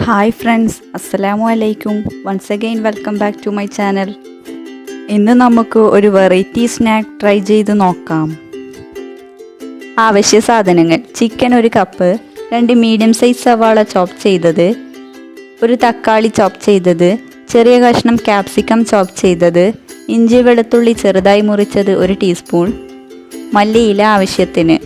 Hi friends, Assalamu alaikum. Once again welcome back to my channel. ഇന്ന് നമുക്ക് ഒരു variety snack try ചെയ്ത് നോക്കാം. ആവശ്യ സാധനങ്ങൾ: ചിക്കൻ 1 കപ്പ്, 2 മീഡിയം സൈസ് സവാള ചോപ്പ് ചെയ്തത്, ഒരു തക്കാളി ചോപ്പ് ചെയ്തത്, ചെറിയ കഷ്ണം കാപ്സിക്കം ചോപ്പ് ചെയ്തത്, ഇഞ്ചി വെളുത്തുള്ളി ചെറുതായി മുറിച്ചത് 1 ടീസ്പൂൺ, മല്ലിയില ആവശ്യത്തിന്.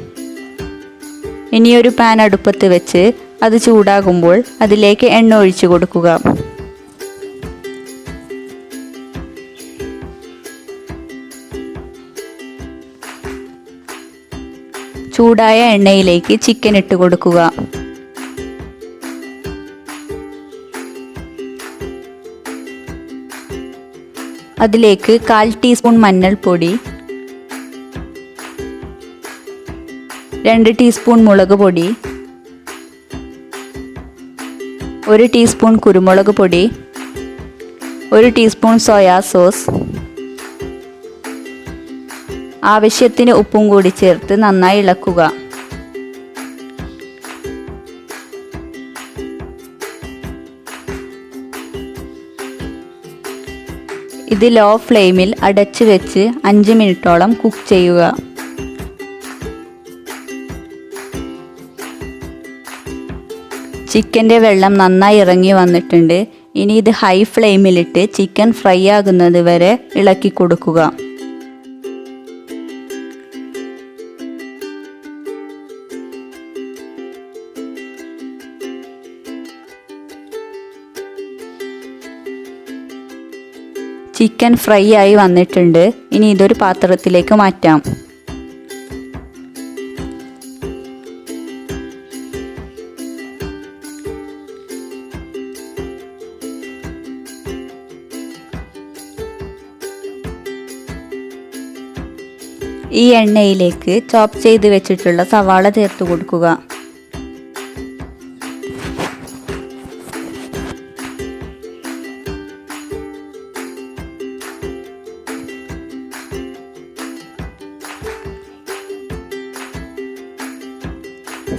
ഇനി ഒരു പാൻ അടുപ്പത്ത് വെച്ച് അത് ചൂടാകുമ്പോൾ അതിലേക്ക് എണ്ണ ഒഴിച്ചു കൊടുക്കുക. ചൂടായ എണ്ണയിലേക്ക് ചിക്കൻ ഇട്ട് കൊടുക്കുക. അതിലേക്ക് 1/4 ടീസ്പൂൺ മഞ്ഞൾപ്പൊടി, 2 ടീസ്പൂൺ മുളക് പൊടി, 1 ടീസ്പൂൺ കുരുമുളക് പൊടി, 1 ടീസ്പൂൺ സോയാ സോസ്, ആവശ്യത്തിന് ഉപ്പും കൂടി ചേർത്ത് നന്നായി ഇളക്കുക. ഇത് ലോ ഫ്ലെയിമിൽ അടച്ചു വെച്ച് 5 മിനിറ്റോളം കുക്ക് ചെയ്യുക. ചിക്കൻ്റെ വെള്ളം നന്നായി ഇറങ്ങി വന്നിട്ടുണ്ട്. ഇനി ഇത് ഹൈ ഫ്ലെയിമിലിട്ട് ചിക്കൻ ഫ്രൈ ആകുന്നത് വരെ ഇളക്കി കൊടുക്കുക. ചിക്കൻ ഫ്രൈ ആയി വന്നിട്ടുണ്ട്. ഇനി ഇതൊരു പാത്രത്തിലേക്ക് മാറ്റാം. ഈ എണ്ണയിലേക്ക് ചോപ്പ് ചെയ്ത് വെച്ചിട്ടുള്ള സവാള ചേർത്ത് കൊടുക്കുക.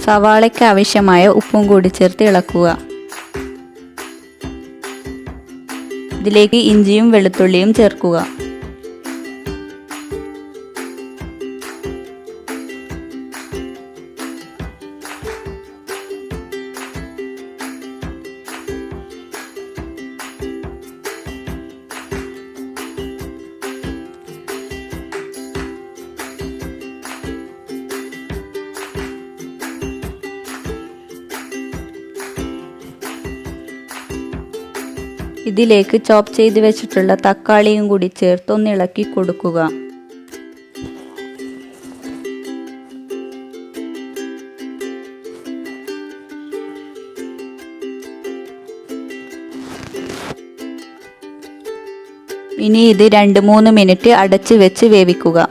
സവാളയ്ക്ക് ആവശ്യമായ ഉപ്പും കൂടി ചേർത്ത് ഇളക്കുക. ഇതിലേക്ക് ഇഞ്ചിയും വെളുത്തുള്ളിയും ചേർക്കുക. ഇതിലേക്ക് ചോപ്പ് ചെയ്ത് വെച്ചിട്ടുള്ള തക്കാളിയും കൂടി ചേർത്ത് ഒന്ന് ഇളക്കി കൊടുക്കുക. ഇനി ഇത് 2-3 മിനിറ്റ് അടച്ച് വെച്ച് വേവിക്കുക.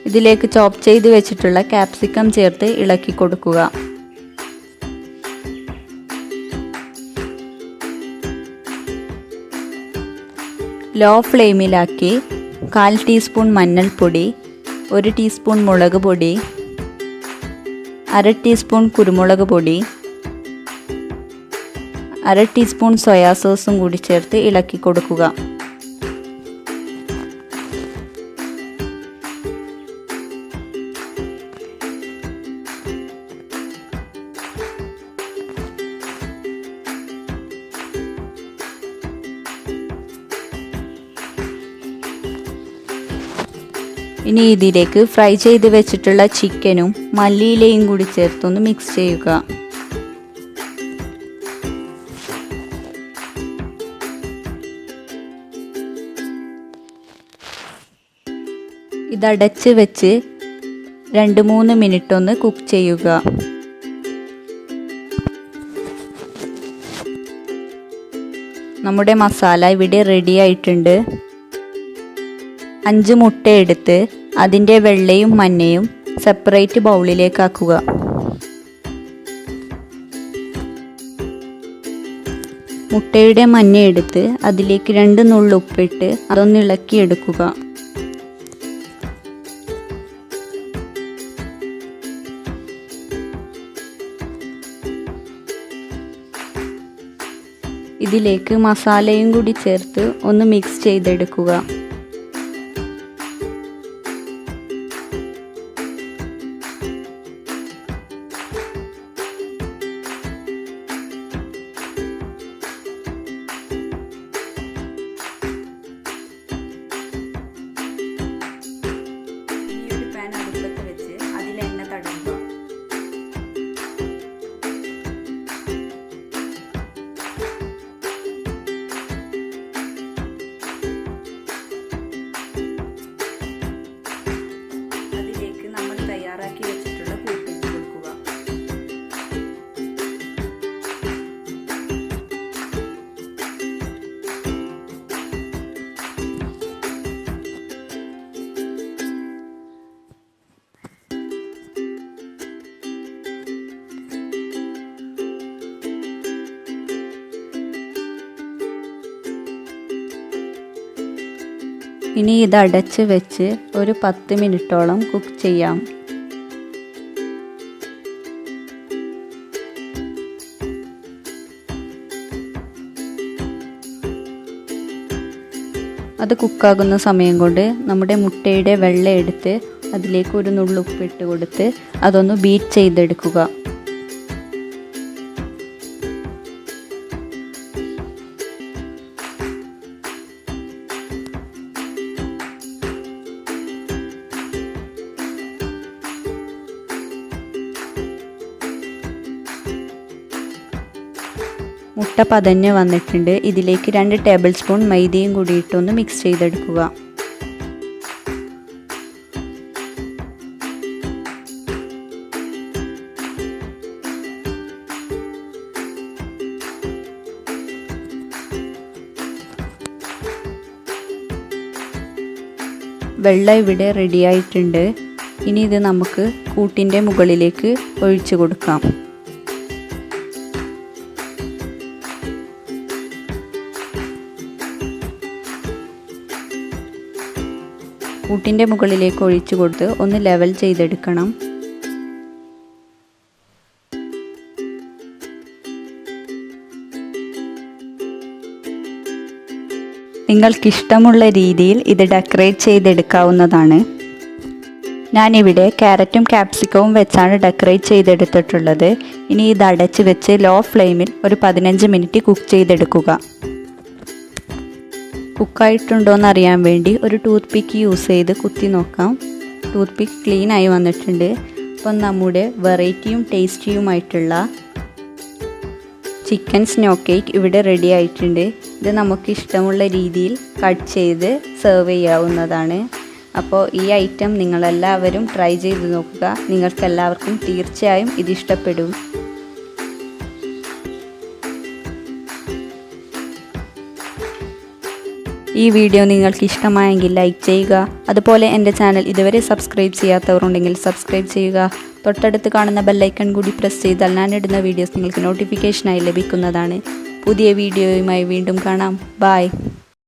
ഇതിലേക്ക് ചോപ്പ് ചെയ്ത് വെച്ചിട്ടുള്ള കാപ്സിക്കം ചേർത്ത് ഇളക്കി കൊടുക്കുക. ലോ ഫ്ലെയിമിലാക്കി 1/4 ടീസ്പൂൺ മഞ്ഞൾപ്പൊടി, 1 ടീസ്പൂൺ മുളക് പൊടി, 1/2 ടീസ്പൂൺ കുരുമുളക് പൊടി, 1/2 ടീസ്പൂൺ സോയാ സോസും കൂടി ചേർത്ത് ഇളക്കി കൊടുക്കുക. ഇനി ഇതിലേക്ക് ഫ്രൈ ചെയ്ത് വെച്ചിട്ടുള്ള ചിക്കനും മല്ലിയിലയും കൂടി ചേർത്തൊന്ന് മിക്സ് ചെയ്യുക. ഇതടച്ച് വെച്ച് 2-3 മിനിറ്റ് ഒന്ന് കുക്ക് ചെയ്യുക. നമ്മുടെ മസാല ഇവിടെ റെഡി ആയിട്ടുണ്ട്. 5 മുട്ട എടുത്ത് അതിൻ്റെ വെള്ളയും മഞ്ഞയും സെപ്പറേറ്റ് ബൗളിലേക്ക് ആക്കുക. മുട്ടയുടെ മഞ്ഞ എടുത്ത് അതിലേക്ക് 2 നുള്ള് ഉപ്പിട്ട് അതൊന്ന് ഇളക്കിയെടുക്കുക. ഇതിലേക്ക് മസാലയും കൂടി ചേർത്ത് ഒന്ന് മിക്സ് ചെയ്തെടുക്കുക. പാൻ അടുപ്പത്ത് വെച്ച് അതിൽ എണ്ണ തടവുക. അതിലേക്ക് നമ്മൾ തയ്യാറാക്കി വെച്ചിട്ടുള്ള കൂട്ടിട്ട് കൊടുക്കുക. ഇനി ഇത് അടച്ച് വെച്ച് ഒരു 10 മിനിറ്റോളം കുക്ക് ചെയ്യാം. അത് കുക്കാകുന്ന സമയം കൊണ്ട് നമ്മുടെ മുട്ടയുടെ വെള്ള എടുത്ത് അതിലേക്ക് ഒരു നുള്ള് ഉപ്പിട്ട് കൊടുത്ത് അതൊന്ന് ബീറ്റ് ചെയ്തെടുക്കുക. മുട്ട പതഞ്ഞ് വന്നിട്ടുണ്ട്. ഇതിലേക്ക് 2 ടേബിൾ സ്പൂൺ മൈദയും കൂടി ഇട്ടൊന്ന് മിക്സ് ചെയ്തെടുക്കുക. വെള്ളം ഇവിടെ റെഡിയായിട്ടുണ്ട്. ഇനി ഇത് നമുക്ക് കൂട്ടിൻ്റെ മുകളിലേക്ക് ഒഴിച്ചു കൊടുക്കാം. കൂട്ടിൻ്റെ മുകളിലേക്ക് ഒഴിച്ചു കൊടുത്ത് ഒന്ന് ലെവൽ ചെയ്തെടുക്കണം. നിങ്ങൾക്കിഷ്ടമുള്ള രീതിയിൽ ഇത് ഡെക്കറേറ്റ് ചെയ്തെടുക്കാവുന്നതാണ്. ഞാനിവിടെ ക്യാരറ്റും ക്യാപ്സിക്കവും വെച്ചാണ് ഡെക്കറേറ്റ് ചെയ്തെടുത്തിട്ടുള്ളത്. ഇനി ഇത് അടച്ച് വെച്ച് ലോ ഫ്ലെയിമിൽ ഒരു 15 മിനിറ്റ് കുക്ക് ചെയ്തെടുക്കുക. കുക്കായിട്ടുണ്ടോയെന്ന് അറിയാൻ വേണ്ടി ഒരു ടൂത്ത് പിക്ക് യൂസ് ചെയ്ത് കുത്തി നോക്കാം. ടൂത്ത് പിക്ക് ക്ലീൻ ആയി വന്നിട്ടുണ്ട്. അപ്പം നമ്മുടെ വെറൈറ്റിയും ടേസ്റ്റിയുമായിട്ടുള്ള ചിക്കൻ സ്നോ കേക്ക് ഇവിടെ റെഡി ആയിട്ടുണ്ട്. ഇത് നമുക്ക് ഇഷ്ടമുള്ള രീതിയിൽ കട്ട് ചെയ്ത് സെർവ് ചെയ്യാവുന്നതാണ്. അപ്പോൾ ഈ ഐറ്റം നിങ്ങളെല്ലാവരും ട്രൈ ചെയ്ത് നോക്കുക. നിങ്ങൾക്കെല്ലാവർക്കും തീർച്ചയായും ഇത് ഇഷ്ടപ്പെടും. ഈ വീഡിയോ നിങ്ങൾക്ക് ഇഷ്ടമായെങ്കിൽ ലൈക്ക് ചെയ്യുക. അതുപോലെ എൻ്റെ ചാനൽ ഇതുവരെ സബ്സ്ക്രൈബ് ചെയ്യാത്തവർ ഉണ്ടെങ്കിൽ സബ്സ്ക്രൈബ് ചെയ്യുക. തൊട്ടടുത്ത് കാണുന്ന ബെല്ലൈക്കൺ കൂടി പ്രസ് ചെയ്താൽ ഞാനിടുന്ന വീഡിയോസ് നിങ്ങൾക്ക് നോട്ടിഫിക്കേഷനായി ലഭിക്കുന്നതാണ്. പുതിയ വീഡിയോയുമായി വീണ്ടും കാണാം. ബൈ.